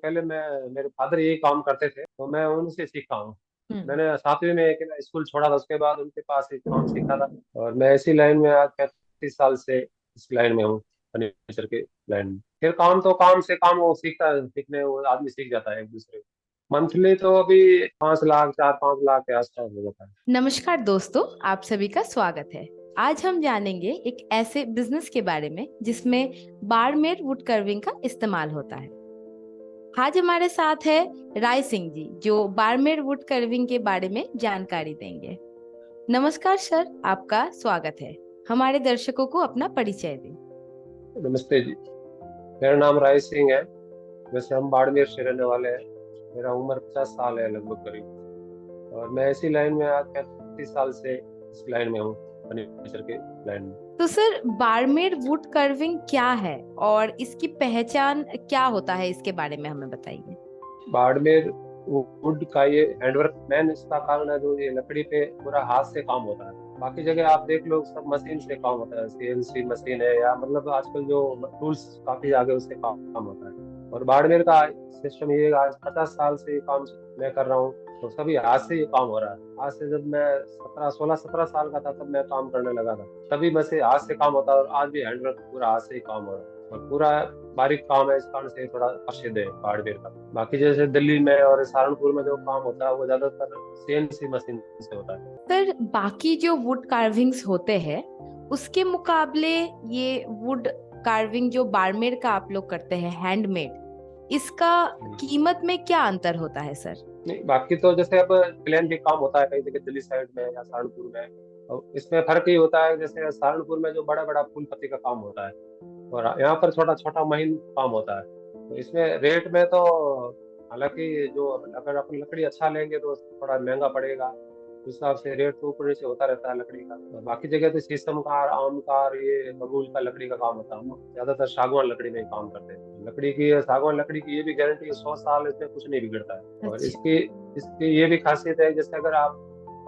पहले मैं मेरे फादर यही काम करते थे तो मैं उनसे सीखा हूँ। हम्म। मैंने 7वीं में एक स्कूल छोड़ा था, उसके बाद उनके पास एक काम सीखा था और मैं इसी लाइन में आज 35 साल से इस लाइन में हूँ, फर्नीचर के लाइन में। फिर काम तो काम से काम वो सीखता है, सीखने वो आदमी सीख जाता है एक दूसरे को। मंथली तो अभी 5 लाख 4-5 लाख के आसपास हो जाता है। नमस्कार दोस्तों, आप सभी का स्वागत है। आज हम जानेंगे एक ऐसे बिजनेस के बारे में जिसमें बाड़मेर वुड कर्विंग का इस्तेमाल होता है। आज हमारे साथ है राय सिंह जी, जो बाड़मेर वुड कर्विंग के बारे में जानकारी देंगे। नमस्कार सर, आपका स्वागत है। हमारे दर्शकों को अपना परिचय दें। नमस्ते जी, मेरा नाम राय सिंह है। वैसे हम बाड़मेर से रहने वाले हैं। मेरा उम्र 50 साल है लगभग करीब, और मैं इसी लाइन में आज 35 साल से इस लाइन में हूँ, फर्नीचर के लाइन में। तो सर, बाड़मेर वुड कर्विंग क्या है और इसकी पहचान क्या होता है, इसके बारे में हमें बताइए। बाड़मेर वुड का ये हैंडवर्क मैन, इसका कारण है जो ये लकड़ी पे पूरा हाथ से काम होता है। बाकी जगह आप देख लो सब मशीन से काम होता है, सीएनसी मशीन है या मतलब आजकल जो टूल्स काफी आगे उससे काम होता है। और बाड़मेर का सिस्टम ये है, आज 50 साल से ये काम मैं कर रहा हूँ, तो सभी हाथ से ये काम हो रहा है। आज से जब मैं 17 16 17 साल का था तब मैं काम करने लगा था, तभी मैं से हाथ से काम होता है और आज भी हैंडवर्क पूरा हाथ से ही काम हो रहा है और पूरा बारीक काम है। इस कारण से थोड़ा प्रसिद्ध है बाड़मेर का। बाकी जैसे दिल्ली में और सहारनपुर में जो काम होता है वो ज्यादातर सीएनसी मशीन से होता है। सर, बाकी जो वुड कार्विंग्स होते हैं उसके मुकाबले ये वुड कार्विंग जो बाड़मेर का आप लोग करते हैं हैंडमेड, इसका कीमत में क्या अंतर होता है सर? नहीं, बाकी तो जैसे अब प्लेन भी काम होता है कई जगह दिल्ली साइड में या सहारनपुर में, और इसमें फर्क ये होता है जैसे सहारनपुर में जो बड़ा बड़ा फूल पत्ती का काम होता है और यहाँ पर छोटा छोटा महीन काम होता है। तो इसमें रेट में तो हालांकि जो अगर अपन लकड़ी अच्छा लेंगे तो थोड़ा महंगा पड़ेगा, उस हिसाब से रेट तो ऊपर नीचे होता रहता है लकड़ी का। और बाकी जगह तो शीशम का, आम का, और ये बबूल का लकड़ी का काम होता है। हम ज्यादातर सागवान लकड़ी में ही काम करते हैं। लकड़ी की, सागवान लकड़ी की ये भी गारंटी है, 100 साल इसमें कुछ नहीं बिगड़ता है। और अच्छा। इसकी इसकी ये भी खासियत है, जैसे अगर आप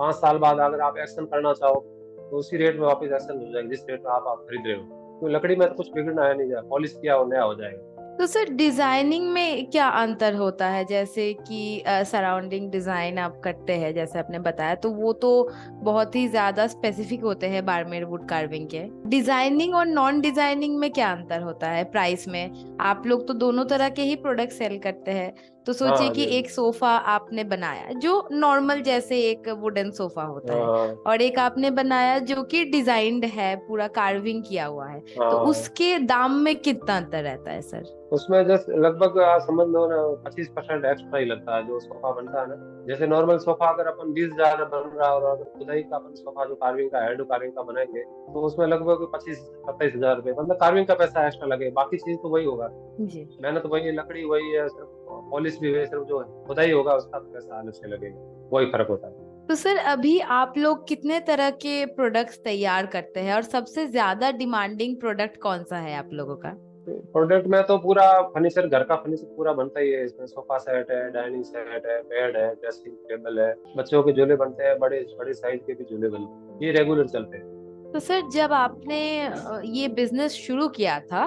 5 साल बाद अगर आप एक्शन करना चाहो तो उसी रेट में वापस एक्शन हो जाएगा जिस रेट में आप खरीद रहे हो। तो लकड़ी में तो कुछ बिगड़ना है नहीं, पॉलिश किया हो नया हो जाएगा। तो सर, डिजाइनिंग में क्या अंतर होता है? जैसे कि सराउंडिंग डिजाइन आप करते हैं, जैसे आपने बताया, तो वो तो बहुत ही ज्यादा स्पेसिफिक होते हैं बाड़मेर वुड कार्विंग के। डिजाइनिंग और नॉन डिजाइनिंग में क्या अंतर होता है प्राइस में? आप लोग तो दोनों तरह के ही प्रोडक्ट सेल करते हैं। तो सोचिए हाँ कि जी, हाँ जी। एक सोफा आपने बनाया जो नॉर्मल जैसे एक वुडन सोफा होता है, हाँ और एक आपने बनाया जो कि डिजाइंड है, पूरा कार्विंग किया हुआ है, तो हाँ। उसके दाम में कितना अंतर रहता है सर? उसमें जस्ट लगभग आप समझ लो ना, 25% एक्स्ट्रा ही लगता है जो सोफा बनता है ना। जैसे नॉर्मल सोफा अगर अपन 20 हजार में बन रहा है और अगर खुदाई का अपन सोफा जो कार्विंग का हैंड कार्विंग का बनाएंगे तो उसमें लगभग 25 27 हजार रुपये, मतलब कार्विंग का पैसा एक्स्ट्रा लगे, बाकी चीज तो वही होगा। जी। मेहनत वही है, लकड़ी वही है, सिर्फ पॉलिश भी है, सिर्फ जो खुदाई होगा उसका पैसा अलग से लगेगा, वही फर्क होता है। तो सर, अभी आप लोग कितने तरह के प्रोडक्ट्स तैयार करते हैं और सबसे ज्यादा डिमांडिंग प्रोडक्ट कौन सा है आप लोगों का? प्रोडक्ट में तो पूरा फर्नीचर, घर का फर्नीचर पूरा बनता ही है। इसमें सोफा सेट है, डाइनिंग सेट है, बेड है, ड्रेसिंग टेबल है, बच्चों के झूले बनते हैं, बड़े बड़े साइज के भी झूले बनते हैं, ये रेगुलर चलते हैं। तो सर, जब आपने ये बिजनेस शुरू किया था,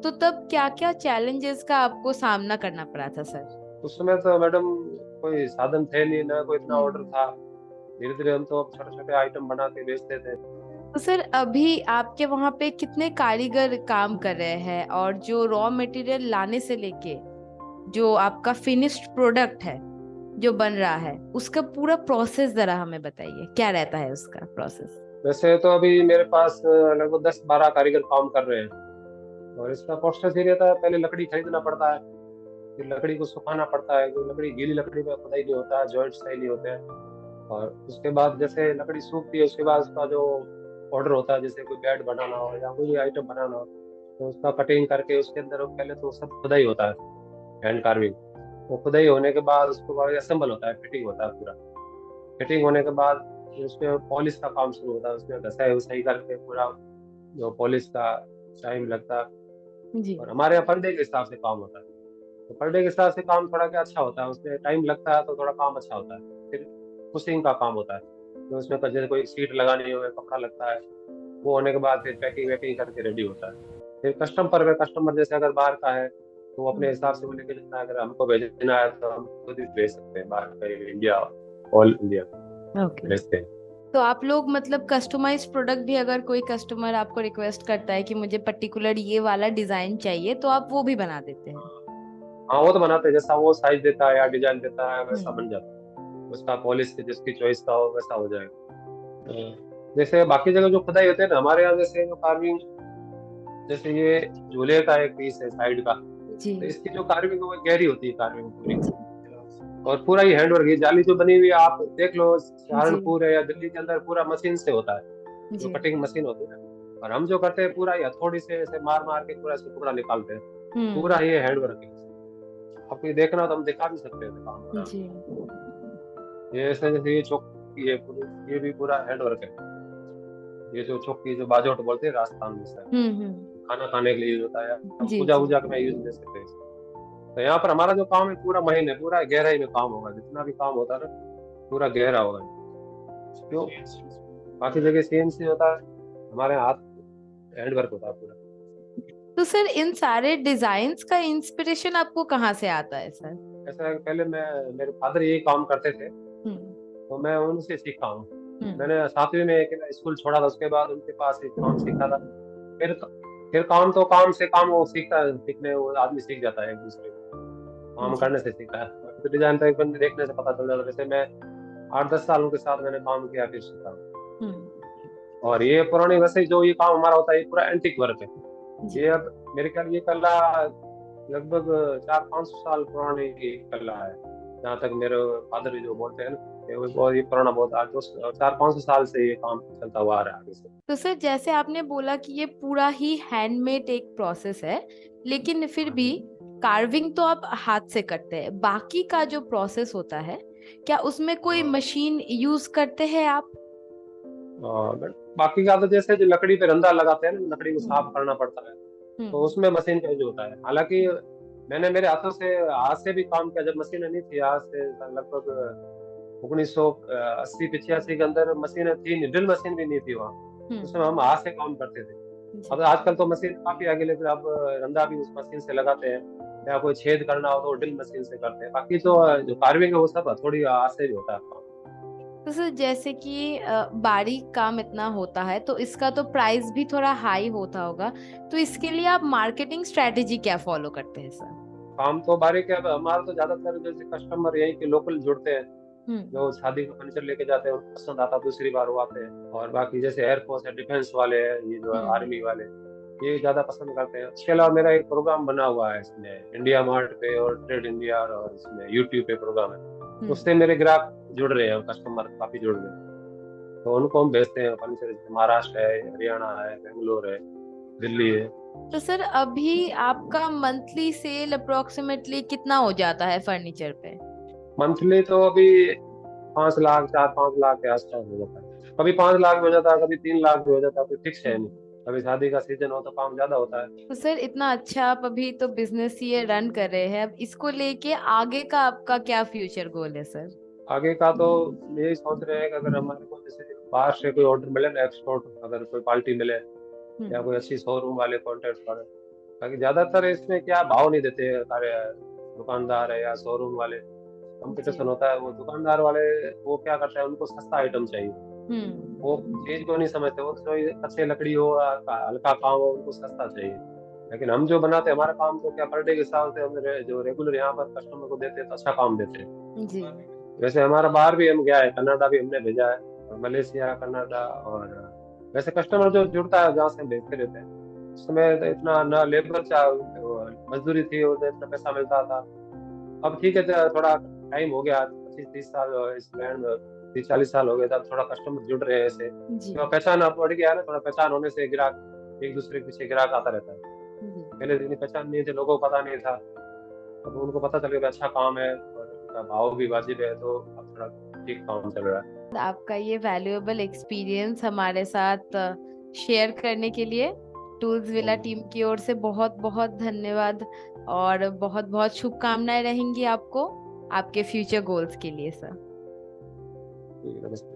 तो तब क्या क्या चैलेंजेस का आपको सामना करना पड़ा था सर? उस समय तो मैडम कोई साधन थे नहीं, ना कोई इतना ऑर्डर हम्म। था। धीरे धीरे हम तो छोटे छोटे आइटम बना के बेचते थे। तो सर, अभी आपके वहां पे कितने कारीगर काम कर रहे हैं, और जो रॉ मटेरियल लाने से लेके जो आपका फिनिश्ड प्रोडक्ट है जो बन रहा है, उसका पूरा प्रोसेस जरा हमें बताइए, क्या रहता है उसका प्रोसेस? वैसे तो अभी मेरे पास लगभग 10-12 कारीगर काम कर रहे हैं। और इसका प्रोसेस ये रहता है, पहले लकड़ी खरीदना पड़ता है, फिर लकड़ी को सुखाना पड़ता है, क्योंकि लकड़ी गीली लकड़ी में खुदाई नहीं होता है, जॉइंट सही नहीं होते हैं। और उसके बाद जैसे लकड़ी सूखती है उसके बाद उसका जो ऑर्डर होता है, जैसे कोई बेड बनाना हो या कोई आइटम बनाना हो, तो उसका कटिंग करके उसके अंदर पहले तो सब खुदाई होता है, हैंड कार्विंग। वो खुदाई होने के बाद उसको बाद असेंबल होता है, फिटिंग होता है पूरा। फिटिंग होने के बाद फिर उसमें पॉलिश का काम शुरू होता है, उसमें घसाई वसाई करके पूरा जो पॉलिश का टाइम लगता है। जी। और हमारे यहाँ पर डे के हिसाब से काम होता है, तो पर डे के हिसाब से काम थोड़ा क्या अच्छा होता है, उसमें टाइम लगता है तो थोड़ा काम अच्छा होता है। फिर पुशिंग का काम होता है, तो उसमें जैसे कोई सीट लगानी हो, कपड़ा लगता है, वो होने के बाद फिर पैकिंग वैकिंग करके रेडी होता है। फिर कस्टमर जैसे अगर बाहर का है तो वो अपने हिसाब से वो लेके जाता है। अगर हमको भेजना है तो हम खुद ही भेज सकते हैं, बाहर कहीं इंडिया, ऑल इंडिया ओके। भेजते हैं। तो आप लोग मतलब कस्टमाइज प्रोडक्ट भी, अगर कोई कस्टमर आपको रिक्वेस्ट करता है कि मुझे पर्टिकुलर ये वाला डिजाइन चाहिए, तो आप वो भी बना देते हैं? हाँ वो तो बनाते हैं, जैसा वो साइज देता है या डिजाइन देता है वैसा हम्म। बन जाता है। उसका पॉलिश जिसकी चॉइस का हो वैसा हो जाएगा। जैसे बाकी जगह जो खुदाई होते हैं ना, हमारे यहाँ जैसे जो कार्विंग, जैसे ये झूले का एक पीस है साइड का, जी। तो इसकी जो कार्विंग है वो गहरी होती है कार्विंग पूरी। और पूरा ही हैंडवर्क, ये जाली जो बनी हुई है आप देख लो, जी। सहारनपुर है या दिल्ली के अंदर पूरा मशीन से होता है, जो जी। कटिंग मशीन होती है। और हम जो करते हैं पूरा ही हथौड़ी से ऐसे मार मार के पूरा इसको टुकड़ा निकालते हैं। पूरा हम्म। ये हैंडवर्क है। आपको ये देखना हो तो हम दिखा भी सकते हैं काम पूरा। जी। ये ऐसे जैसे ये चौकी है पूरी, ये भी पूरा हैंडवर्क है। ये जो चौकी जो बाजोट बोलते हैं राजस्थान में सर, हम्म। खाना खाने के लिए यूज होता है, हम जी। पूजा जी। वूजा में यूज ले सकते हैं। तो यहाँ पर हमारा जो काम है पूरा महीने पूरा गहराई में काम होगा, जितना भी काम होता है ना पूरा गहरा होगा। क्यों, बाकी जगह सीएनसी होता है, हमारे हाथ हैंडवर्क होता है पूरा। तो सर इन सारे डिजाइन्स का इंस्पिरेशन आपको कहाँ से आता है सर? ऐसा है कि पहले मैं, मेरे फादर यही काम करते थे, हम्म। तो मैं उनसे सीखा हूँ। हम्म। मैंने 7वीं में एक स्कूल छोड़ा था, उसके बाद उनके पास ही काम सीखा था। फिर फिर काम तो काम से काम वो सीखता है, सीखने वो आदमी सीख जाता है एक दूसरे को, काम जी। करने से सीखता है। तो डिजाइन तो एक बंदे देखने से पता चल जाता है। वैसे मैं 8-10 साल उनके साथ मैंने काम किया, फिर सीखा। हम्म। और ये पुरानी, वैसे जो ये काम हमारा होता है ये पूरा एंटीक वर्क है। जी। ये अब मेरे ख्याल ये कला लगभग 400-500 साल पुरानी ये कला है, जहाँ तक मेरे फादर जो बोलते हैं ना, ये पुराना बहुत 400-500 साल से ये काम चलता हुआ आ रहा है आगे से। तो सर जैसे आपने बोला कि ये पूरा ही हैंडमेड एक प्रोसेस है, लेकिन फिर भी कार्विंग तो आप हाथ से करते हैं, बाकी का जो प्रोसेस होता है क्या उसमें कोई मशीन यूज करते हैं आप? और बाकी का तो जैसे जो लकड़ी पे रंधा लगाते हैं ना, लकड़ी को साफ हम्म। करना पड़ता है, तो हम्म। उसमें मशीन का यूज होता है। हालांकि मैंने मेरे हाथों से, हाथ से भी काम किया, जब मशीन नहीं थी, आज से लगभग 1980-85 के अंदर मशीनें थी, ड्रिल मशीन भी नहीं थी वहाँ, उसमें हम हाथ से काम करते थे। जी। अब आजकल तो मशीन काफी आगे, लेकिन अब रंधा भी उस मशीन से लगाते हैं, या कोई छेद करना हो तो ड्रिल मशीन से करते हैं। बाकी तो जो कार्विंग है वो सब थोड़ी हाथ से भी होता है काम। तो सर जैसे कि बारीक काम इतना होता है तो इसका तो प्राइस भी थोड़ा हाई होता होगा, तो इसके लिए आप मार्केटिंग स्ट्रेटेजी क्या फॉलो करते हैं सर? काम तो बारीक है। अब हमारा तो ज्यादातर जैसे कस्टमर यहीं के लोकल जुड़ते हैं, हम्म। जो शादी का फर्नीचर लेके जाते हैं, उनको पसंद आता, दूसरी बार वो आते हैं। और बाकी जैसे एयरफोर्स है, डिफेंस वाले हैं, ये जो हम्म। आर्मी वाले, ये ज्यादा पसंद करते हैं। इसके अलावा मेरा एक प्रोग्राम बना हुआ है इसमें इंडिया मार्ट पे और ट्रेड इंडिया, और इसमें यूट्यूब पे प्रोग्राम है, हम्म। उससे मेरे ग्राहक जुड़ रहे हैं, कस्टमर काफी जुड़ रहे हैं। तो उनको हम भेजते हैं फर्नीचर, जैसे महाराष्ट्र है, हरियाणा है, बेंगलोर है, दिल्ली है। तो सर अभी आपका मंथली सेल अप्रोक्सीमेटली कितना हो जाता है फर्नीचर पे? मंथली तो अभी 5 लाख, 4-5 लाख के आसपास हो जाता है। कभी 5 लाख भी हो जाता है, कभी 3 लाख भी हो जाता है, कोई फिक्स है नहीं। हम्म। कभी शादी का सीजन हो तो काम ज्यादा होता है। तो सर इतना अच्छा आप अभी तो बिजनेस ये रन कर रहे हैं, अब इसको लेके आगे का आपका क्या फ्यूचर गोल है सर? आगे का तो यही सोच रहे हैं कि अगर हमारे को जैसे बाहर से कोई ऑर्डर मिले ना, एक्सपोर्ट, अगर कोई पार्टी मिले या हम्म। कोई अच्छी शोरूम वाले कॉन्टेक्ट करे। बाकी ज्यादातर इसमें क्या भाव नहीं देते हैं सारे दुकानदार है या शोरूम वाले, जी। कंपटीशन होता है। वो दुकानदार वाले वो क्या करते हैं, उनको सस्ता आइटम चाहिए, वो चीज को नहीं समझते। वो तो अच्छे लकड़ी हो, हल्का काम हो, उनको सस्ता चाहिए। लेकिन हम जो बनाते हैं, हमारा काम तो क्या पर डे के हिसाब से हम जो रेगुलर यहाँ पर कस्टमर को देते हैं तो अच्छा काम देते हैं। जी। वैसे हमारा बाहर भी हम गया है, कनाडा भी हमने भेजा है, और मलेशिया, कनाडा। और वैसे कस्टमर जो जुड़ता है जहाँ से हम भेजते रहते हैं, उस समय तो इतना ना लेबर मजदूरी थी और ना इतना पैसा मिलता था। अब ठीक है, थोड़ा टाइम हो गया, 25-30 साल इस लैंड में, 30-40 साल हो गए, तब थोड़ा कस्टमर जुड़ रहे हैं ऐसे, जी। तो पहचान अब बढ़ गया है ना, थोड़ा पहचान होने से ग्राहक एक दूसरे के पीछे ग्राहक आता रहता है। जी। पहले इतनी पहचान नहीं थी, लोगों को पता नहीं था, अब उनको पता चल गया कि अच्छा काम है और उसका भाव भी वाजिब है, तो अब थोड़ा ठीक काम चल रहा है। आपका ये वैल्यूएबल एक्सपीरियंस हमारे साथ शेयर करने के लिए टूल्स विला टीम की ओर से बहुत बहुत धन्यवाद, और बहुत बहुत शुभकामनाएं रहेंगी आपको आपके फ्यूचर गोल्स के लिए सर। ठीक है, नमस्ते।